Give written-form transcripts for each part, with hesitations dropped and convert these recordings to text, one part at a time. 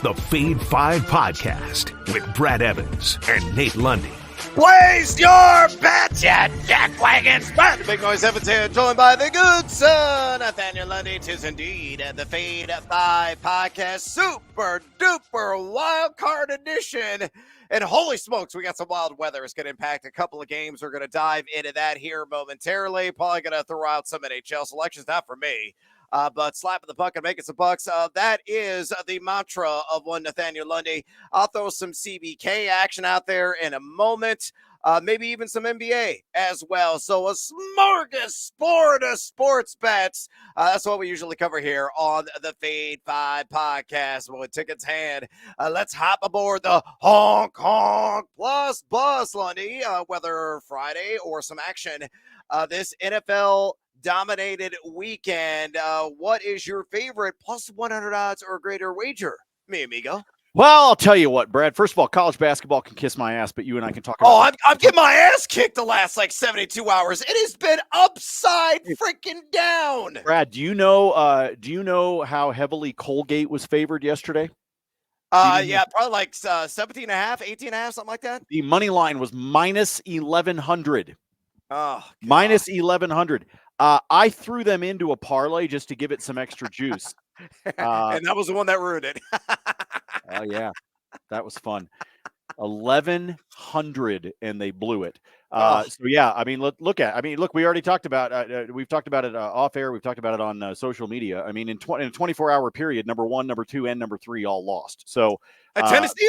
the Fade 5 podcast with Brad Evans and Nate Lundy. Place your bets, ya jackwagons! Brad the Big Noise Evans here, joined by the good son, Nathaniel Lundy. 'Tis indeed the Fade 5 podcast, Super Duper Wildcard Edition. And holy smokes, we got some wild weather. It's going to impact a couple of games. We're going to dive into that here momentarily. Probably going to throw out some NHL selections, not for me. But slapping the puck and making some bucks. That is the mantra of one Nathaniel Lundy. I'll throw some CBK action out there in a moment. Maybe even some NBA as well. So a smorgasbord of sports bets. That's what we usually cover here on the Fade 5 podcast. Well, with tickets hand, let's hop aboard the Honk Honk Plus Bus, Lundy. Whether Friday or some action this NFL dominated weekend. What is your favorite plus 100 odds or greater wager, mi amigo? Well, I'll tell you what, Brad. First of all, college basketball can kiss my ass, but you and I can talk about I'm getting my ass kicked the last 72 hours. It has been upside freaking down. Brad, do you know how heavily Colgate was favored yesterday? Yeah, probably 17 and a half, 18 and a half, something like that. The money line was minus 1,100. Oh, minus 1,100. I threw them into a parlay just to give it some extra juice. And that was the one that ruined it. Oh, yeah. That was fun. 1,100, and they blew it. So, yeah, I mean, look, we already talked about we've talked about it off air. We've talked about it on social media. I mean, in a 24-hour period, number 1, number 2, and number 3 all lost. So Tennessee,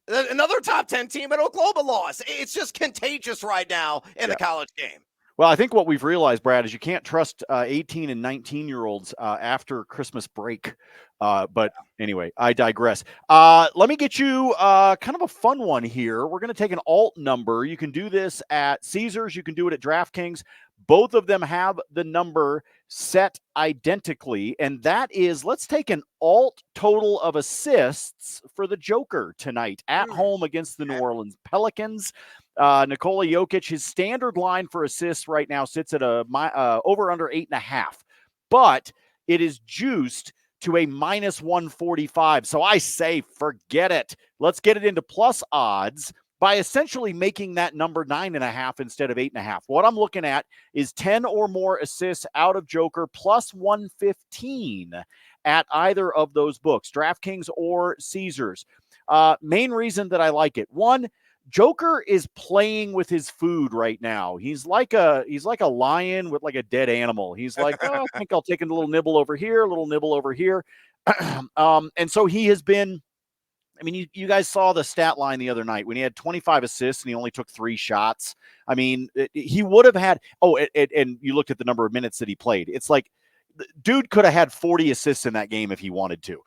another top 10 team at Oklahoma lost. It's just contagious right now in the college game. Well, I think what we've realized, Brad, is you can't trust 18 and 19-year-olds after Christmas break. But anyway, I digress. Let me get you kind of a fun one here. We're going to take an alt number. You can do this at Caesars. You can do it at DraftKings. Both of them have the number set identically, and that is, let's take an alt total of assists for the Joker tonight at home against the New Orleans Pelicans. Nikola Jokic, his standard line for assists right now sits at over under 8.5, but it is juiced to a minus 145. So I say, forget it. Let's get it into plus odds by essentially making that number 9.5 instead of 8.5. What I'm looking at is 10 or more assists out of Joker plus 115 at either of those books, DraftKings or Caesars. Main reason that I like it. One, Joker is playing with his food right now. He's like a lion with like a dead animal. He's like, I think I'll take a little nibble over here, a little nibble over here. And so he has been, I mean, you guys saw the stat line the other night when he had 25 assists and he only took 3 shots. I mean, he would have had, and you looked at the number of minutes that he played. It's like, dude could have had 40 assists in that game if he wanted to.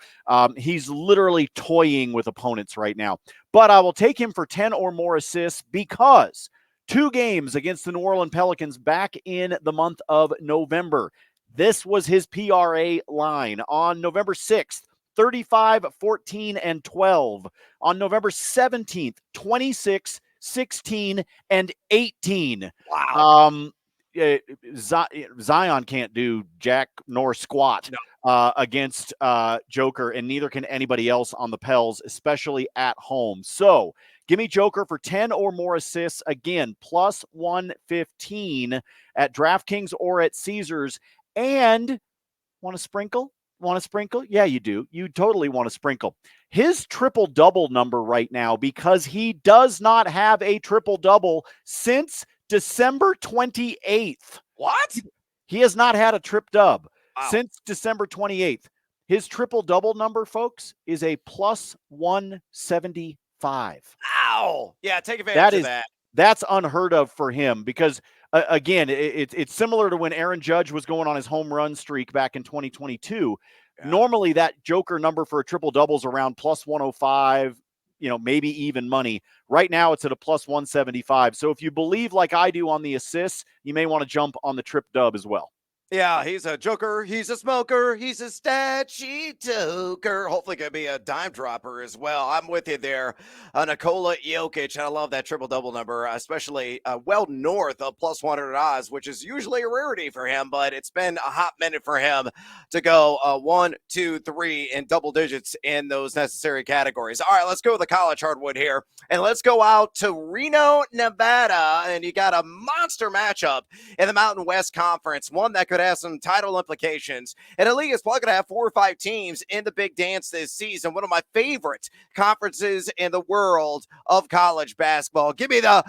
He's literally toying with opponents right now. But I will take him for 10 or more assists because 2 games against the New Orleans Pelicans back in the month of November. This was his PRA line on November 6th. 35, 14, and 12. On November 17th, 26, 16, and 18. Wow. Zion can't do jack nor squat against Joker, and neither can anybody else on the Pels, especially at home. So give me Joker for 10 or more assists. Again, plus 115 at DraftKings or at Caesars. And want to sprinkle? Want to sprinkle? Yeah, you do. You totally want to sprinkle. His triple-double number right now, because he does not have a triple-double since December 28th. What? He has not had a trip-dub since December 28th. His triple-double number, folks, is a plus 175. Wow. Yeah, take advantage of that. That's unheard of for him because, again, it's similar to when Aaron Judge was going on his home run streak back in 2022. Yeah. Normally, that Joker number for a triple-double is around plus 105, maybe even money. Right now, it's at a plus 175. So if you believe like I do on the assists, you may want to jump on the trip dub as well. Yeah, he's a joker, he's a smoker, he's a statue toker. Hopefully gonna be a dime dropper as well. I'm with you there. Nikola Jokic, and I love that triple-double number, especially well north of plus 100 odds, which is usually a rarity for him, but it's been a hot minute for him to go 1, 2, 3 in double digits in those necessary categories. All right, let's go with the college hardwood here, and let's go out to Reno, Nevada, and you got a monster matchup in the Mountain West Conference, one that could have some title implications. And the league is probably going to have 4 or 5 teams in the big dance this season. One of my favorite conferences in the world of college basketball. Give me the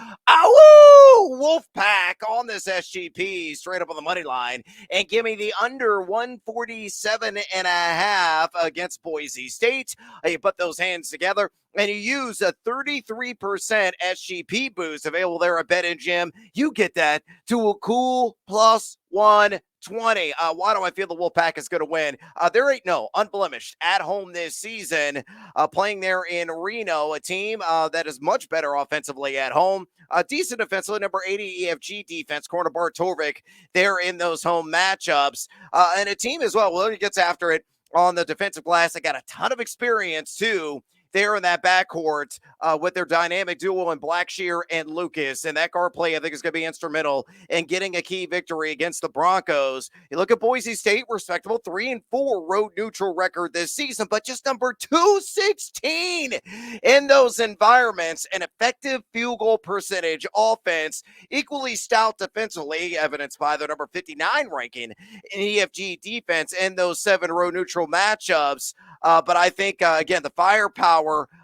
Wolf Pack on this SGP straight up on the money line, and give me the under 147.5 against Boise State. You put those hands together and you use a 33% SGP boost available there at BetMGM, you get that to a cool plus 120. Why do I feel the Wolfpack is going to win? There ain't no unblemished at home this season, playing there in Reno, a team that is much better offensively at home. Decent defensively, number 80 EFG defense, corner Bart Torvik there in those home matchups. And a team as well, he gets after it on the defensive glass. They got a ton of experience too there in that backcourt with their dynamic duo in Blackshear and Lucas. And that guard play, I think, is going to be instrumental in getting a key victory against the Broncos. You look at Boise State, respectable 3-4 road neutral record this season, but just number 216 in those environments. An effective field goal percentage offense, equally stout defensively, evidenced by their number 59 ranking in EFG defense in those 7 road neutral matchups. But I think, again, the firepower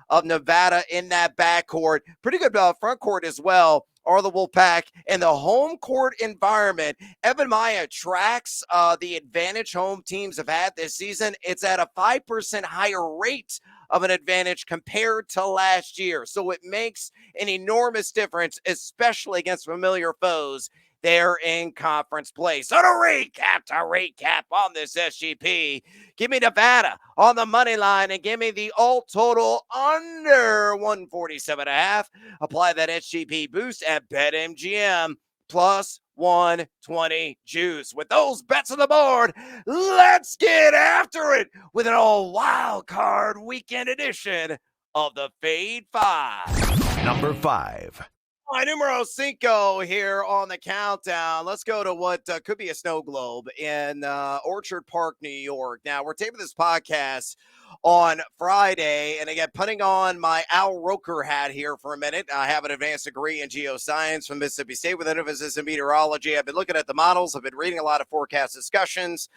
of Nevada in that backcourt, pretty good front court as well, are the Wolfpack. And the home court environment, Evan Maya tracks the advantage home teams have had this season. It's at a 5% higher rate of an advantage compared to last year. So it makes an enormous difference, especially against familiar foes there in conference play. So to recap on this SGP, give me Nevada on the money line and give me the alt total under 147.5. Apply that SGP boost at BetMGM plus 120 juice. With those bets on the board, let's get after it with an all wild card weekend edition of the Fade 5. Number 5. My numero 5 here on the countdown. Let's go to what could be a snow globe in Orchard Park, New York. Now, we're taping this podcast on Friday, and again, putting on my Al Roker hat here for a minute. I have an advanced degree in geoscience from Mississippi State with an emphasis in meteorology. I've been looking at the models. I've been reading a lot of forecast discussions,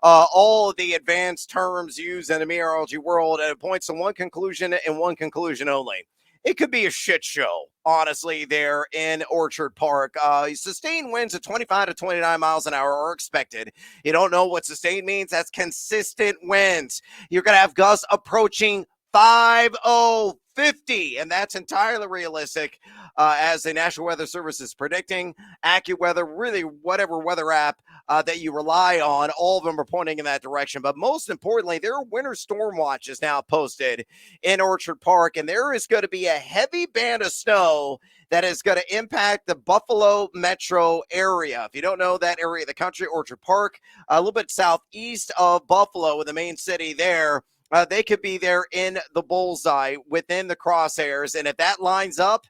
all of the advanced terms used in the meteorology world, and it points to one conclusion and one conclusion only. It could be a shit show, honestly, there in Orchard Park. Sustained winds of 25 to 29 miles an hour are expected. You don't know what sustained means? That's consistent winds. You're going to have gusts approaching 50, and that's entirely realistic, as the National Weather Service is predicting. AccuWeather, really whatever weather app that you rely on, all of them are pointing in that direction. But most importantly, there are winter storm watches now posted in Orchard Park, and there is going to be a heavy band of snow that is going to impact the Buffalo metro area. If you don't know that area of the country, Orchard Park, a little bit southeast of Buffalo, in the main city there, they could be there in the bullseye within the crosshairs. And if that lines up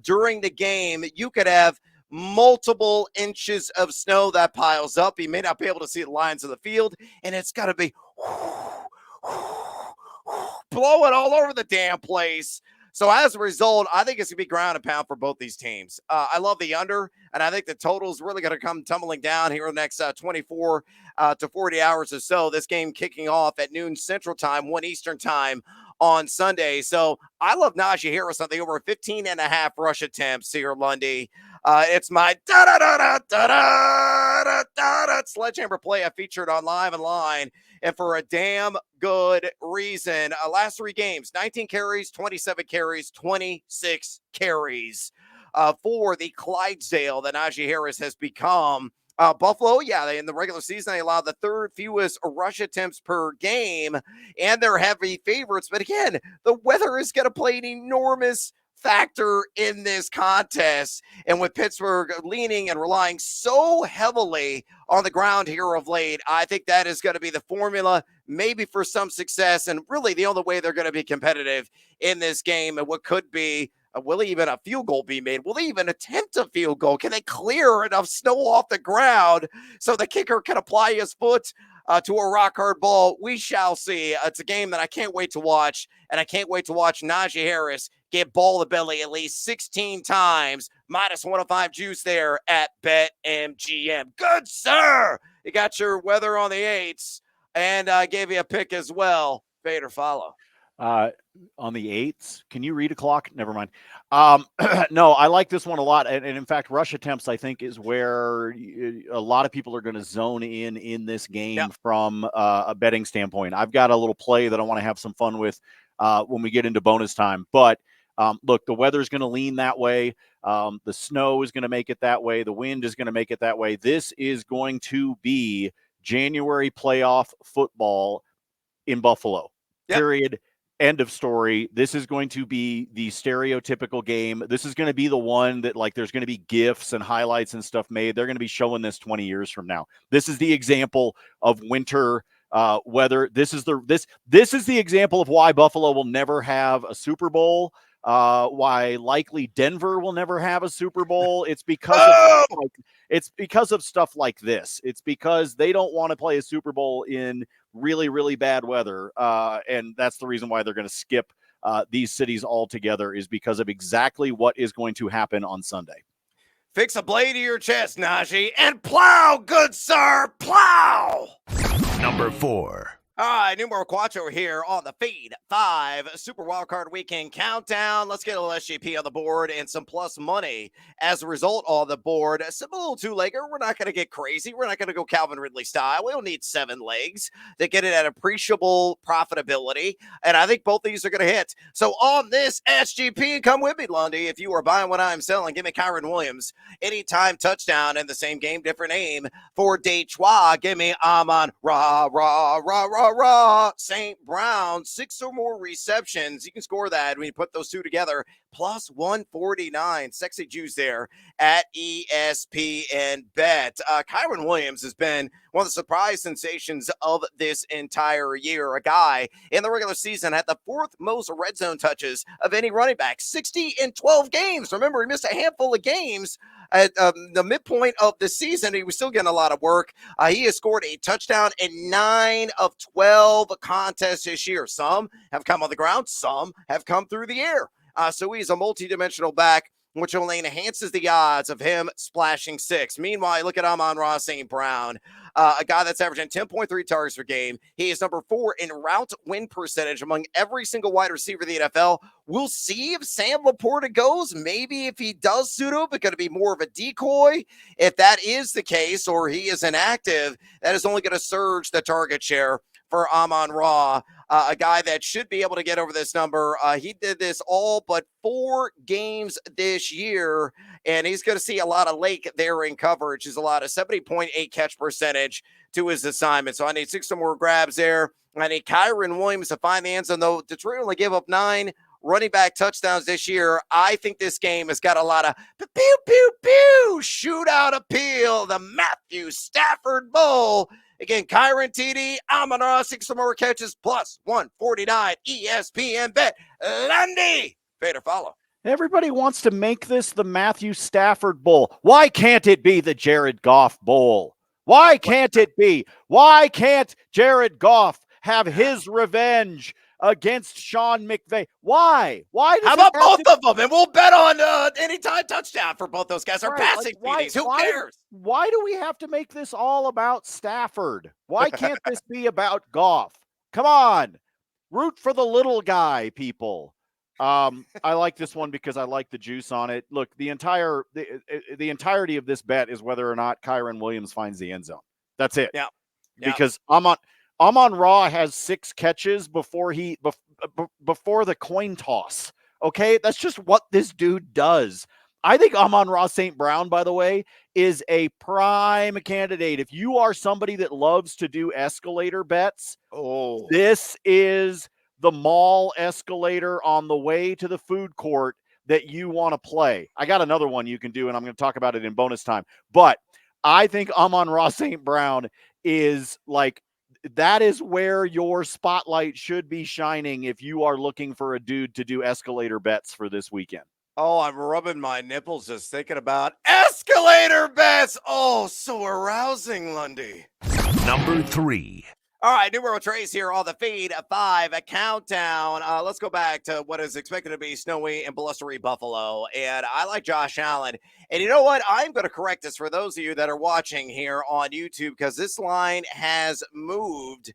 during the game, you could have multiple inches of snow that piles up. You may not be able to see the lines of the field, and it's got to be blowing all over the damn place. So as a result, I think it's going to be ground and pound for both these teams. I love the under, and I think the total is really going to come tumbling down here in the next 24 to 40 hours or so. This game kicking off at noon Central Time, 1 Eastern Time on Sunday. So I love Najee Harris on the over 15.5 rush attempts here, Lundy. It's my sledgehammer play I featured on Live and Line, and for a damn good reason. Last 3 games, 19 carries, 27 carries, 26 carries for the Clydesdale that Najee Harris has become. Buffalo, in the regular season, they allowed the 3rd fewest rush attempts per game, and they're heavy favorites. But again, the weather is going to play an enormous factor in this contest. And with Pittsburgh leaning and relying so heavily on the ground here of late, I think that is going to be the formula, maybe for some success, and really the only way they're going to be competitive in this game. And what could be, will even a field goal be made? Will they even attempt a field goal? Can they clear enough snow off the ground so the kicker can apply his foot to a rock hard ball? We shall see. It's a game that I can't wait to watch, and I can't wait to watch Najee Harris get ball to belly at least 16 times. Minus 105 juice there at BetMGM. Good, sir. You got your weather on the 8s, and I gave you a pick as well. Fade or follow? On the 8s, can you read a clock? Never mind. No, I like this one a lot. And in fact, rush attempts, I think, is where a lot of people are going to zone in this game from a betting standpoint. I've got a little play that I want to have some fun with when we get into bonus time. But look, the weather's going to lean that way. The snow is going to make it that way. The wind is going to make it that way. This is going to be January playoff football in Buffalo. Period. End of story. This is going to be the stereotypical game. This is going to be the one that, like, there's going to be GIFs and highlights and stuff made. They're going to be showing this 20 years from now. This is the example of winter weather. This is the example of why Buffalo will never have a Super Bowl. Why likely Denver will never have a Super Bowl. It's because of stuff like this. It's because they don't want to play a Super Bowl in really, really bad weather. And that's the reason why they're going to skip these cities altogether, is because of exactly what is going to happen on Sunday. Fix a blade to your chest, Najee, and plow, good sir, plow. Number 4. All right, numero cuatro here on the Feed 5 Super Wildcard Weekend Countdown. Let's get a little SGP on the board and some plus money as a result on the board. A simple two-legger. We're not going to get crazy. We're not going to go Calvin Ridley style. We don't need 7 legs to get it at appreciable profitability, and I think both these are going to hit. So on this SGP, come with me, Lundy. If you are buying what I'm selling, give me Kyren Williams. Anytime touchdown in the same game, different name for Detroit. Give me Amon St. Brown, 6 or more receptions. You can score that when you put those two together. Plus 149. Sexy juice there at ESPN Bet. Kyren Williams has been one of the surprise sensations of this entire year. A guy in the regular season had the 4th most red zone touches of any running back. 60 in 12 games. Remember, he missed a handful of games at the midpoint of the season. He was still getting a lot of work. He has scored a touchdown in 9 of 12 contests this year. Some have come on the ground. Some have come through the air. So he's a multi-dimensional back, which only enhances the odds of him splashing 6. Meanwhile, look at Amon-Ra St. Brown, a guy that's averaging 10.3 targets per game. He is number 4 in route win percentage among every single wide receiver in the NFL. We'll see if Sam Laporta goes. Maybe if he does suit up, it's going to be more of a decoy. If that is the case, or he is inactive, that is only going to surge the target share for Amon-Ra, a guy that should be able to get over this number. He did this all but 4 games this year, and he's going to see a lot of lake there in coverage. He's allowed a 70.8 catch percentage to his assignment. So I need 6 or more grabs there. I need Kyren Williams to find the end zone, though. Detroit only gave up 9 running back touchdowns this year. I think this game has got a lot of pew shootout appeal. The Matthew Stafford Bowl. Again, Kyren TD, Amon-Ra, 6 or more catches, plus 149. ESPN Bet. Lundy, fade or follow. Everybody wants to make this the Matthew Stafford Bowl. Why can't it be the Jared Goff Bowl? Why can't it be? Why can't Jared Goff have his revenge against Sean McVay? Why? How about both of them? And we'll bet on anytime touchdown for both those guys. Our passing PDs. Who cares? Why do we have to make this all about Stafford? Why can't this be about Goff? Come on. Root for the little guy, people. I like this one because I like the juice on it. Look, the entirety of this bet is whether or not Kyren Williams finds the end zone. That's it. Yeah. Because Amon-Ra has 6 catches before the coin toss. Okay, that's just what this dude does. I think Amon-Ra St. Brown, by the way, is a prime candidate. If you are somebody that loves to do escalator bets, this is the mall escalator on the way to the food court that you want to play, I got another one you can do, and I'm going to talk about it in bonus time. But I think Amon-Ra St. Brown is like, that is where your spotlight should be shining if you are looking for a dude to do escalator bets for this weekend. Oh, I'm rubbing my nipples just thinking about escalator bets. Oh, so arousing, Lundy. Number 3. All right, numero trace here on the feed, 5, a countdown. Let's go back to what is expected to be snowy and blustery Buffalo. And I like Josh Allen. And you know what? I'm going to correct this for those of you that are watching here on YouTube, because this line has moved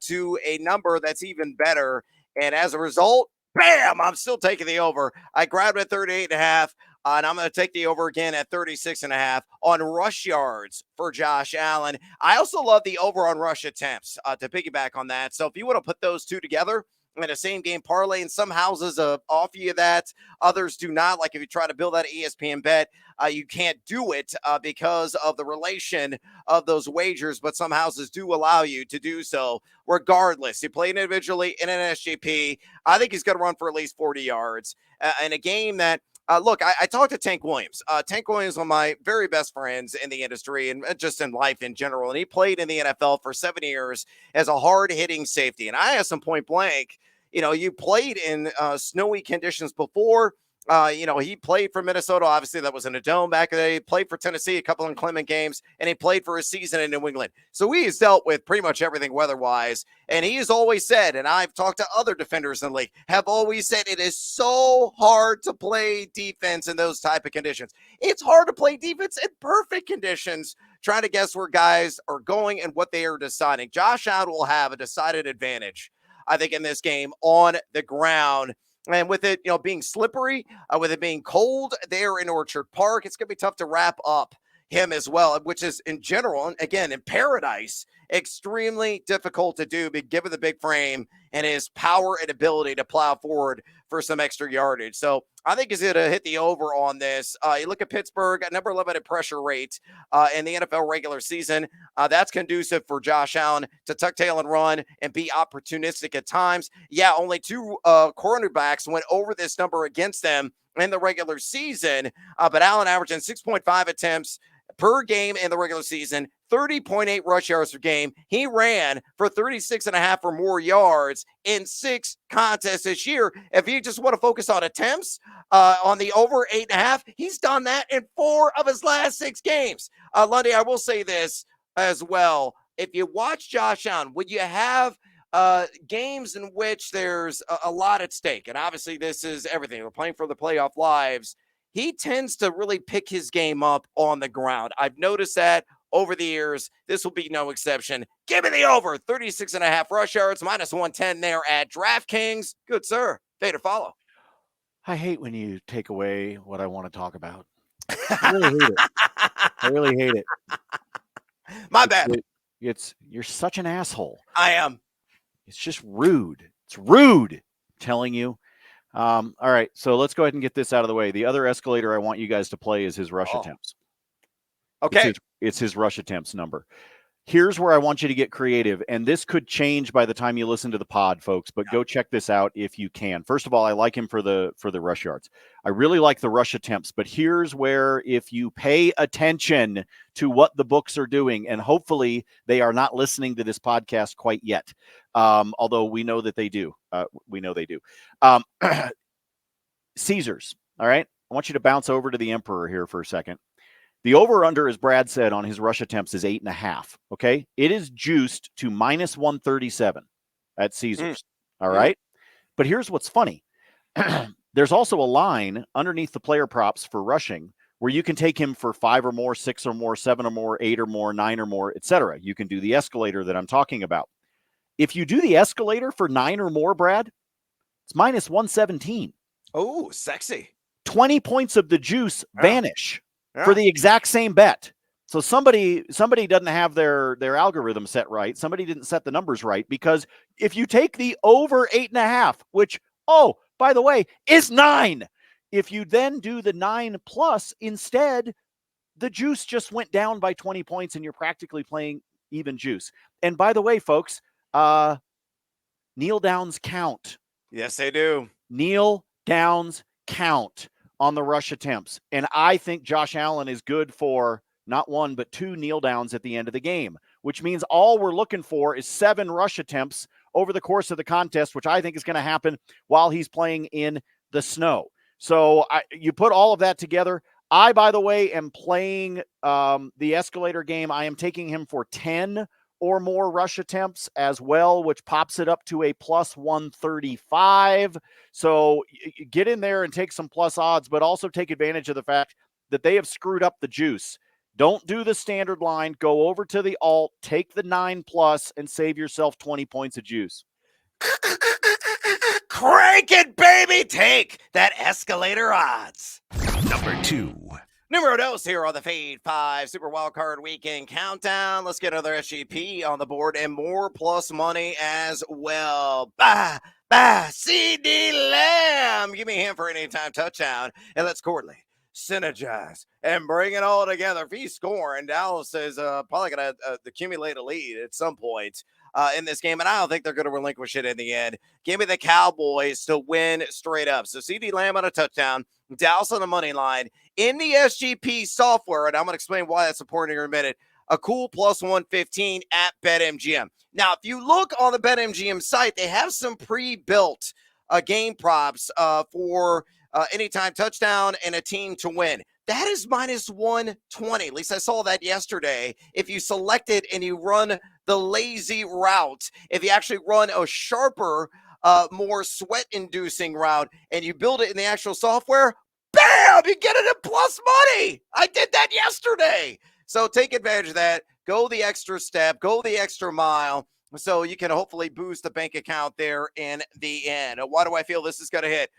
to a number that's even better. And as a result, bam, I'm still taking the over. I grabbed it at 38.5. And I'm going to take the over again at 36.5 on rush yards for Josh Allen. I also love the over on rush attempts to piggyback on that. So if you want to put those two together in a same game parlay, and some houses offer you that, others do not. Like if you try to build that ESPN bet, you can't do it because of the relation of those wagers, but some houses do allow you to do so. Regardless, you play individually in an SGP. I think he's going to run for at least 40 yards in a game that, look, I talked to Tank Williams. Tank Williams is one of my very best friends in the industry and just in life in general. And he played in the NFL for 7 years as a hard-hitting safety. And I asked him point blank, you played in snowy conditions before. He played for Minnesota. Obviously, that was in a dome back in the day. He played for Tennessee, a couple of inclement games, and he played for a season in New England. So he has dealt with pretty much everything weather-wise. And he has always said, and I've talked to other defenders in the league, have always said it is so hard to play defense in those type of conditions. It's hard to play defense in perfect conditions, trying to guess where guys are going and what they are deciding. Josh Allen will have a decided advantage, I think, in this game on the ground. And with it, being slippery, with it being cold there in Orchard Park, it's going to be tough to wrap up him as well, which is in general, and again, in paradise, extremely difficult to do, but given the big frame and his power and ability to plow forward for some extra yardage. So I think he's going to hit the over on this. You look at Pittsburgh, number 11 at pressure rate in the NFL regular season. That's conducive for Josh Allen to tuck tail and run and be opportunistic at times. Yeah, only 2 cornerbacks went over this number against them in the regular season, but Allen averaging 6.5 attempts per game in the regular season, 30.8 rush yards per game. He ran for 36.5 or more yards in 6 contests this year. If you just want to focus on attempts on the over 8.5, he's done that in 4 of his last 6 games. Lundy, I will say this as well. If you watch Josh Allen, would you have games in which there's a lot at stake? And obviously this is everything. We're playing for the playoff lives. He tends to really pick his game up on the ground. I've noticed that over the years. This will be no exception. Give me the over. 36.5 rush yards, minus 110 there at DraftKings. Good, sir. Day to follow. I hate when you take away what I want to talk about. I really hate it. I really hate it. My bad. You're such an asshole. I am. It's just rude. It's rude. I'm telling you. All right, so let's go ahead and get this out of the way. The other escalator I want you guys to play is his rush attempts. Okay. It's his rush attempts number. Here's where I want you to get creative, and this could change by the time you listen to the pod, folks, but go check this out if you can. First of all, I like him for the rush yards. I really like the rush attempts, but here's where, if you pay attention to what the books are doing, and hopefully they are not listening to this podcast quite yet, although we know that they do. We know they do. Caesars, all right? I want you to bounce over to the Emperor here for a second. The over-under, as Brad said, on his rush attempts is 8.5, okay? It is juiced to minus 137 at Caesars, all right? But here's what's funny. There's also a line underneath the player props for rushing where you can take him for 5 or more, 6 or more, 7 or more, 8 or more, 9 or more, etc. You can do the escalator that I'm talking about. If you do the escalator for 9 or more, Brad, it's minus 117. Oh, sexy. 20 points of the juice vanish. For the exact same bet. So somebody doesn't have their algorithm set right. Somebody didn't set the numbers right, because if you take the over 8.5, which, oh, by the way, is 9, if you then do the 9 plus instead, the juice just went down by 20 points and you're practically playing even juice. And by the way, folks, kneel downs count. Yes, they do. Kneel downs count on the rush attempts. And I think Josh Allen is good for not one, but 2 kneel downs at the end of the game, which means all we're looking for is 7 rush attempts over the course of the contest, which I think is going to happen while he's playing in the snow. So you put all of that together. I, by the way, am playing the escalator game. I am taking him for 10 or more rush attempts as well, which pops it up to a plus 135. So get in there and take some plus odds, but also take advantage of the fact that they have screwed up the juice. Don't do the standard line. Go over to the alt, take the 9+, and save yourself 20 points of juice. Crank it, baby! Take that escalator odds. Number 2. Numero dos here on the Fade 5 Super Wildcard Weekend Countdown. Let's get another SGP on the board and more plus money as well. CD Lamb. Give me him for an anytime touchdown. And let's Courtly synergize and bring it all together. If he's scoring, Dallas is probably going to accumulate a lead at some point in this game, and I don't think they're going to relinquish it in the end. Give me the Cowboys to win straight up. So CD Lamb on a touchdown, Dallas on the money line. In the SGP software, and I'm going to explain why that's important here in a minute, a cool plus 115 at BetMGM. Now, if you look on the BetMGM site, they have some pre-built game props for anytime touchdown and a team to win. That is minus 120. At least I saw that yesterday. If you select it and you run the lazy route, if you actually run a sharper, more sweat-inducing route, and you build it in the actual software, bam, you get it at plus money. I did that yesterday. So take advantage of that. Go the extra step. Go the extra mile so you can hopefully boost the bank account there in the end. Why do I feel this is going to hit?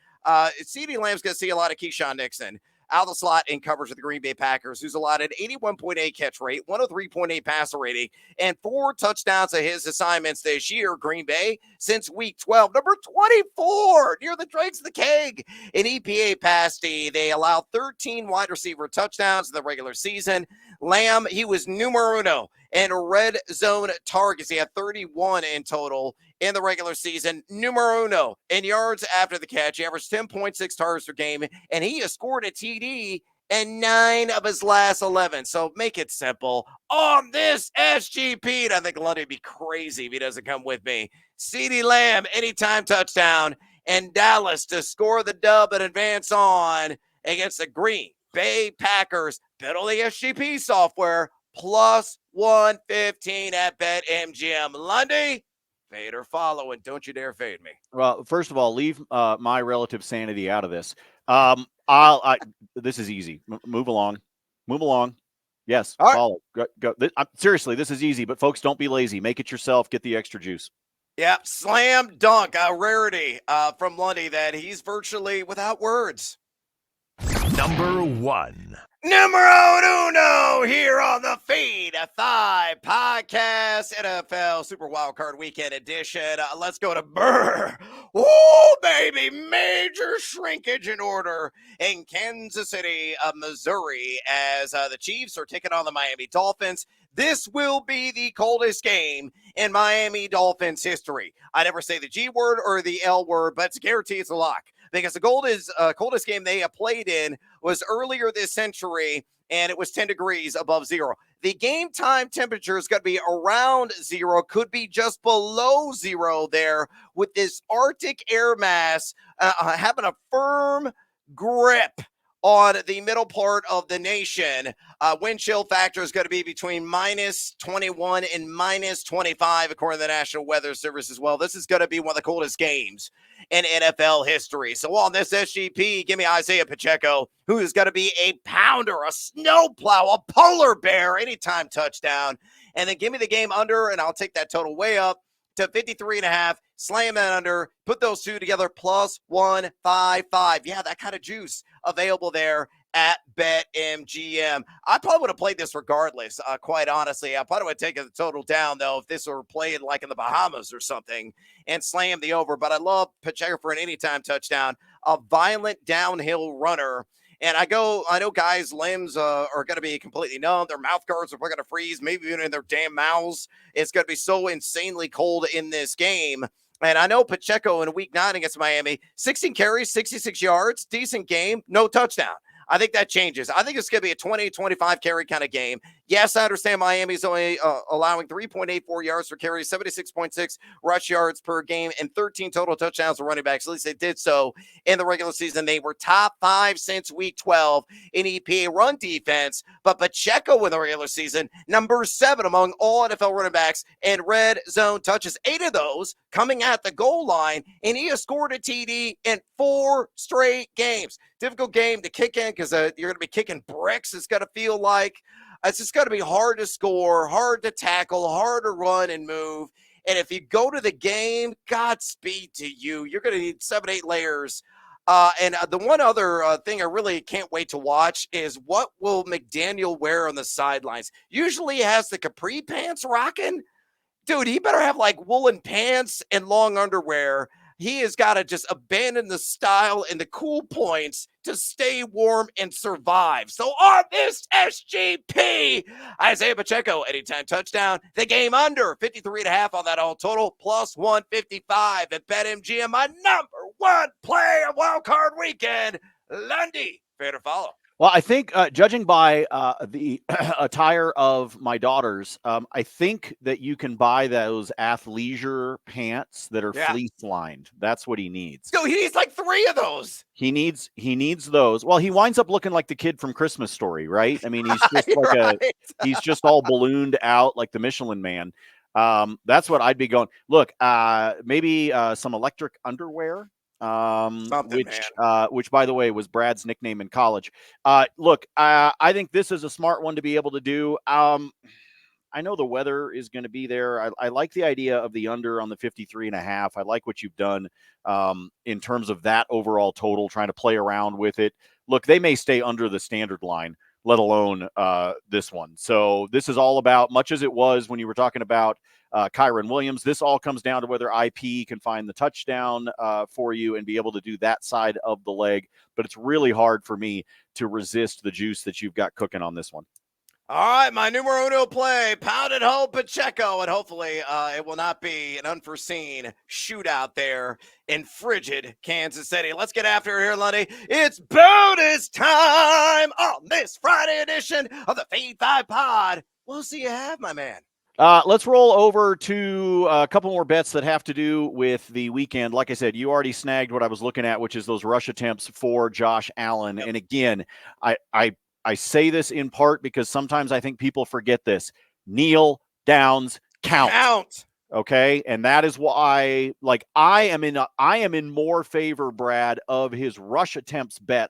CD Lamb's going to see a lot of Keyshawn Nixon out of the slot in coverage of the Green Bay Packers, who's allotted 81.8 catch rate, 103.8 passer rating, and 4 touchdowns of his assignments this year. Green Bay since week 12, number 24, near the dregs of the keg in EPA pass D. They allowed 13 wide receiver touchdowns in the regular season. Lamb, he was numero uno in red zone targets. He had 31 in total in the regular season. Numero uno in yards after the catch. He averaged 10.6 targets per game, and he has scored a TD in 9 of his last 11. So make it simple. On this SGP, and I think Lundy would be crazy if he doesn't come with me. CeeDee Lamb, anytime touchdown, and Dallas to score the dub and advance on against the Green Bay Packers. Bet on the SGP software, plus 115 at BetMGM. Lundy, fade or follow, and don't you dare fade me. Well, first of all, leave my relative sanity out of this. This is easy. Move along. Yes, all right. Follow. Go. Seriously, this is easy, but folks, don't be lazy. Make it yourself. Get the extra juice. Yeah, slam dunk, a rarity from Lundy that he's virtually without words. Number 1. Numero uno here on the Feed 5 Podcast, NFL Super Wildcard Weekend Edition. Let's go to Burr. Oh, baby, major shrinkage in order in Kansas City, Missouri, as the Chiefs are taking on the Miami Dolphins. This will be the coldest game in Miami Dolphins history. I never say the G word or the L word, but it's a guarantee, it's a lock. Because the coldest game they have played in was earlier this century, and it was 10 degrees above zero. The game time temperature is going to be around zero, could be just below zero there, with this Arctic air mass having a firm grip on the middle part of the nation. Wind chill factor is going to be between minus 21 and minus 25, according to the National Weather Service as well. This is going to be one of the coldest games in NFL history. So on this SGP, give me Isaiah Pacheco, who is going to be a pounder, a snowplow, a polar bear, anytime touchdown. And then give me the game under, and I'll take that total way up to 53.5, slam that under, put those two together, plus 155. Yeah, that kind of juice available there at BetMGM. I probably would have played this regardless, quite honestly. I probably would have taken the total down, though, if this were played like in the Bahamas or something and slam the over. But I love Pacheco for an anytime touchdown, a violent downhill runner. And I know guys' limbs are going to be completely numb. Their mouth guards are going to freeze, maybe even in their damn mouths. It's going to be so insanely cold in this game. And I know Pacheco in week 9 against Miami, 16 carries, 66 yards, decent game, no touchdown. I think that changes. I think it's going to be a 20, 25 carry kind of game. Yes, I understand Miami's only allowing 3.84 yards per carry, 76.6 rush yards per game, and 13 total touchdowns for running backs. At least they did so in the regular season. They were top 5 since week 12 in EPA run defense. But Pacheco in the regular season, number 7 among all NFL running backs in red zone touches, 8 of those coming at the goal line, and he has scored a TD in 4 straight games. Difficult game to kick in because you're going to be kicking bricks. It's going to feel like it's just going to be hard to score, hard to tackle, hard to run and move. And if you go to the game, Godspeed to you. You're going to need 7-8 layers. And the one other thing I really can't wait to watch is what will McDaniel wear on the sidelines? Usually he has the capri pants rocking. Dude, he better have like woolen pants and long underwear. He has got to just abandon the style and the cool points to stay warm and survive. So on this SGP, Isaiah Pacheco, anytime touchdown, the game under 53.5 on that all total, plus 155 at BetMGM. My number 1 play of Wildcard Weekend, Lundy. Fair to follow. Well, I think judging by the attire of my daughters, I think that you can buy those athleisure pants that are fleece lined. That's what he needs. So he needs like 3 of those. He needs those. Well, he winds up looking like the kid from Christmas Story, right? I mean, he's just like he's just all ballooned out like the Michelin Man. That's what I'd be going. Look, maybe some electric underwear. Which by the way was Brad's nickname in college. Look, I think this is a smart one to be able to do. I know the weather is going to be there. I like the idea of the under on the 53.5. I like what you've done in terms of that overall total, trying to play around with it. Look, they may stay under the standard line, let alone this one. So this is all about, much as it was when you were talking about Kyron Williams, this all comes down to whether IP can find the touchdown for you and be able to do that side of the leg. But it's really hard for me to resist the juice that you've got cooking on this one. All right, my numero uno play, pounded home Pacheco, and hopefully it will not be an unforeseen shootout there in frigid Kansas City. Let's get after it here, Lundy. It's bonus time on this Friday edition of the Fade 5 Pod. We'll see you have, my man. Let's roll over to a couple more bets that have to do with the weekend. Like I said, you already snagged what I was looking at, which is those rush attempts for Josh Allen. Yep. And again, I say this in part because sometimes I think people forget this. Kneel, downs, count. Okay. And that is why, like, I am in more favor, Brad, of his rush attempts bet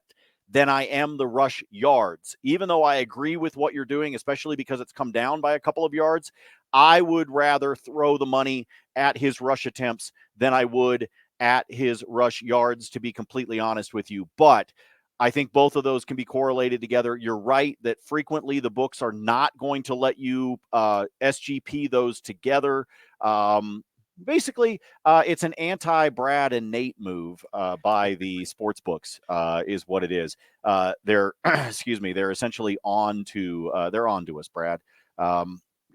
than I am the rush yards. Even though I agree with what you're doing, especially because it's come down by a couple of yards, I would rather throw the money at his rush attempts than I would at his rush yards, to be completely honest with you. But I think both of those can be correlated together. You're right that frequently the books are not going to let you SGP those together. Basically, it's an anti-Brad and Nate move by the sports books, is what it is. They're, they're essentially they're on to us, Brad.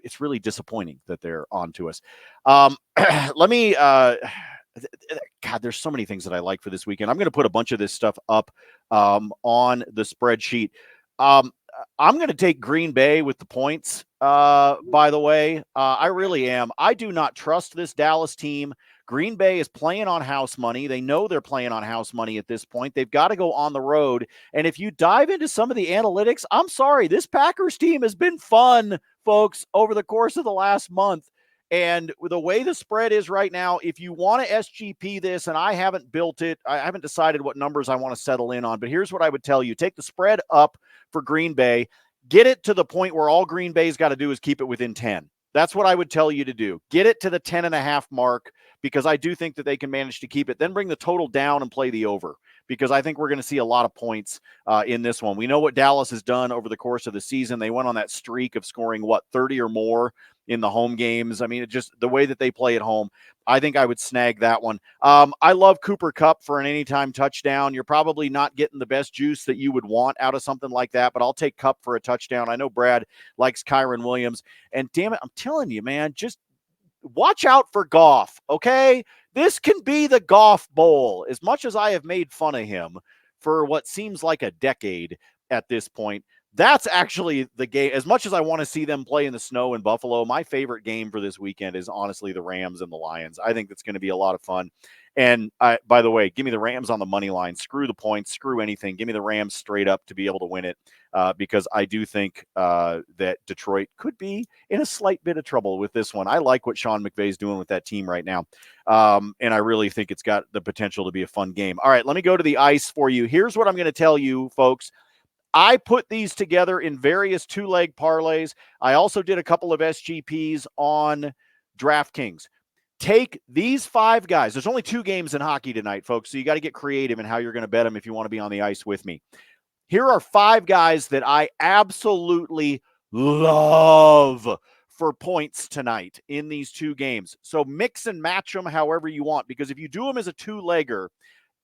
It's really disappointing that they're on to us. Let me, God, there's so many things that I like for this weekend. I'm going to put a bunch of this stuff up on the spreadsheet. I'm going to take Green Bay with the points, by the way. I really am. I do not trust this Dallas team. Green Bay is playing on house money. They know they're playing on house money at this point. They've got to go on the road. And if you dive into some of the analytics, I'm sorry, this Packers team has been fun, folks, over the course of the last month. And the way the spread is right now, if you want to SGP this, and I haven't built it, I haven't decided what numbers I want to settle in on, but here's what I would tell you. Take the spread up for Green Bay, get it to the point where all Green Bay's got to do is keep it within 10. That's what I would tell you to do. Get it to the 10.5 mark, because I do think that they can manage to keep it. Then bring the total down and play the over, because I think we're going to see a lot of points in this one. We know what Dallas has done over the course of the season. They went on that streak of scoring, 30 or more in the home games. I mean, it just the way that they play at home, I think I would snag that one. I love Cooper Kupp for an anytime touchdown. You're probably not getting the best juice that you would want out of something like that, but I'll take Kupp for a touchdown. I know Brad likes Kyron Williams, and damn it, I'm telling you, man, just watch out for Goff, okay? This can be the Goff Bowl. As much as I have made fun of him for what seems like a decade at this point, that's actually the game. As much as I want to see them play in the snow in Buffalo, my favorite game for this weekend is honestly the Rams and the Lions. I think that's going to be a lot of fun. And by the way, give me the Rams on the money line. Screw the points, screw anything. Give me the Rams straight up to be able to win it, because I do think that Detroit could be in a slight bit of trouble with this one. I like what Sean McVay's doing with that team right now, and I really think it's got the potential to be a fun game. All right, let me go to the ice for you. Here's what I'm going to tell you, folks. I put these together in various two-leg parlays. I also did a couple of SGPs on DraftKings. Take these 5 guys. There's only 2 games in hockey tonight, folks, so you got to get creative in how you're going to bet them if you want to be on the ice with me. Here are 5 guys that I absolutely love for points tonight in these 2 games. So mix and match them however you want, because if you do them as a 2-legger,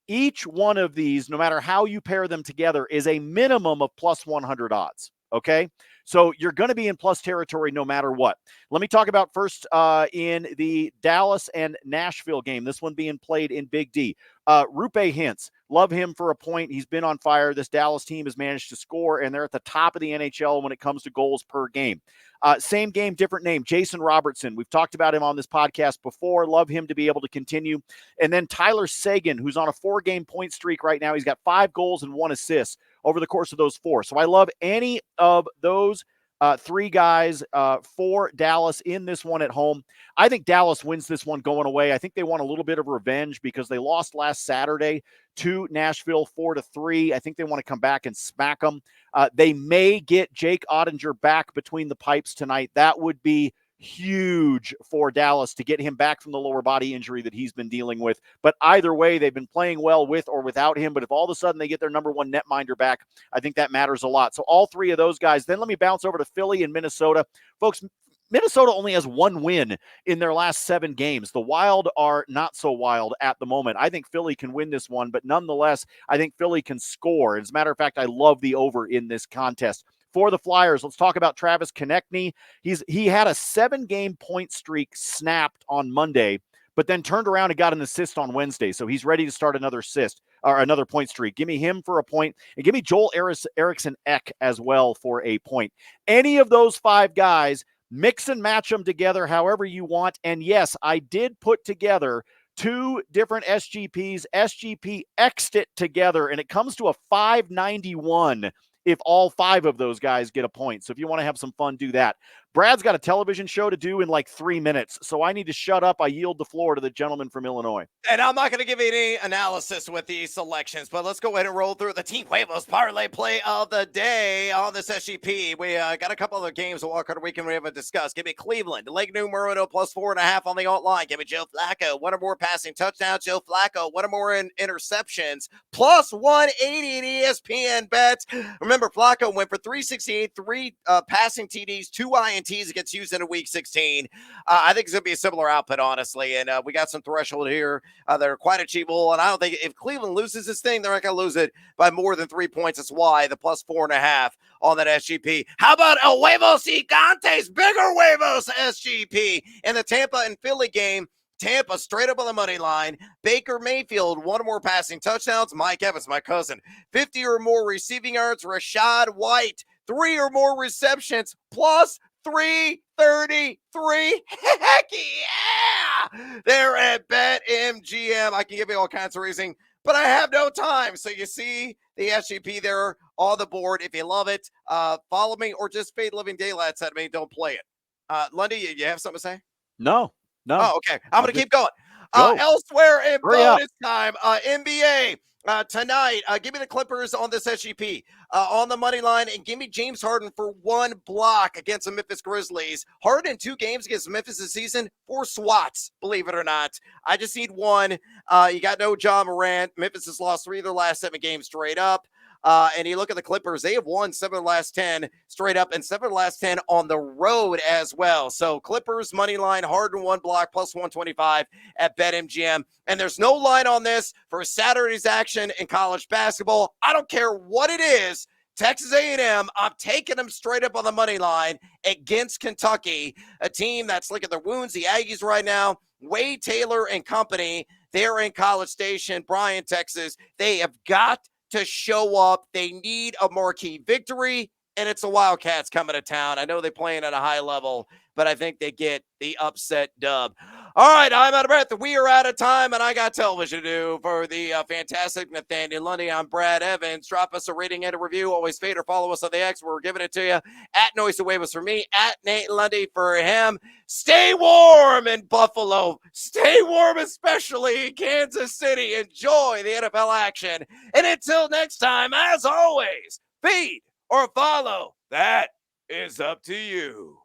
each one of these, no matter how you pair them together, is a minimum of plus 100 odds, okay? So you're going to be in plus territory no matter what. Let me talk about first in the Dallas and Nashville game, this one being played in Big D. Rupe Hintz, love him for a point. He's been on fire. This Dallas team has managed to score, and they're at the top of the NHL when it comes to goals per game. Same game, different name, Jason Robertson. We've talked about him on this podcast before. Love him to be able to continue. And then Tyler Seguin, who's on a 4-game point streak right now. He's got 5 goals and 1 assist over the course of those 4. So I love any of those 3 guys for Dallas in this one at home. I think Dallas wins this one going away. I think they want a little bit of revenge because they lost last Saturday to Nashville 4-3. I think they want to come back and smack them. They may get Jake Ottinger back between the pipes tonight. That would be huge for Dallas to get him back from the lower body injury that he's been dealing with. But either way, they've been playing well with or without him. But if all of a sudden they get their number 1 netminder back, I think that matters a lot. So all 3 of those guys. Then let me bounce over to Philly and Minnesota. Folks, Minnesota only has 1 win in their last 7 games. The Wild are not so wild at the moment. I think Philly can win this one, but nonetheless, I think Philly can score. As a matter of fact, I love the over in this contest. For the Flyers, let's talk about Travis Konechny. He had a 7-game point streak snapped on Monday, but then turned around and got an assist on Wednesday. So he's ready to start another assist or another point streak. Give me him for a point, and give me Joel Eriksson Ek as well for a point. Any of those 5 guys, mix and match them together however you want. And yes, I did put together 2 different SGPs. SGP X'd it together, and it comes to a 591 if all 5 of those guys get a point. So if you want to have some fun, do that. Brad's got a television show to do in like 3 minutes, so I need to shut up. I yield the floor to the gentleman from Illinois. And I'm not going to give you any analysis with these selections, but let's go ahead and roll through the Team Huevos parlay play of the day on this SGP. We got a couple other games of Wildcard Weekend we haven't discussed. Give me Cleveland, Lake Numero plus 4.5 on the alt line. Give me Joe Flacco, 1 or more passing touchdowns. Joe Flacco, 1 or more interceptions, plus 180 in ESPN bets. Remember, Flacco went for 368, 3 passing TDs, 2 INTs against Houston in Week 16. I think it's going to be a similar output, honestly, and we got some threshold here that are quite achievable, and I don't think if Cleveland loses this thing, they're not going to lose it by more than 3 points. That's why the plus 4.5 on that SGP. How about El Huevos Gigantes, bigger Huevos SGP in the Tampa and Philly game? Tampa straight up on the money line. Baker Mayfield, 1 or more passing touchdowns. Mike Evans, my cousin, 50 or more receiving yards. Rashad White, 3 or more receptions, plus 333. Heck yeah! They're at BetMGM. I can give you all kinds of reasoning, but I have no time. So you see the SGP there on the board. If you love it, follow me or just fade living daylights at me. Don't play it. Lundy, you have something to say? No. Oh, okay. I'm going to keep going. Elsewhere in bonus time, NBA. Tonight, give me the Clippers on this SGP on the money line, and give me James Harden for 1 block against the Memphis Grizzlies. Harden in 2 games against Memphis this season, 4 swats, believe it or not. I just need 1. You got no John Morant. Memphis has lost 3 of their last 7 games straight up. And you look at the Clippers, they have won 7 of the last 10 straight up and 7 of the last 10 on the road as well. So Clippers money line, Harden 1 block, plus 125 at BetMGM. And there's no line on this for Saturday's action in college basketball. I don't care what it is. Texas A&M, I'm taking them straight up on the money line against Kentucky, a team that's licking their wounds. The Aggies right now, Wade Taylor and company, they're in College Station, Bryan, Texas. They have got to show up. They need a marquee victory, and it's the Wildcats coming to town. I know they're playing at a high level, but I think they get the upset dub. All right, I'm out of breath. We are out of time, and I got television to do. For the fantastic Nathaniel Lundy, I'm Brad Evans. Drop us a rating and a review. Always fade or follow us on the X. We're giving it to you at Noisy Waves for me, at Nate Lundy for him. Stay warm in Buffalo. Stay warm, especially in Kansas City. Enjoy the NFL action. And until next time, as always, feed or follow. That is up to you.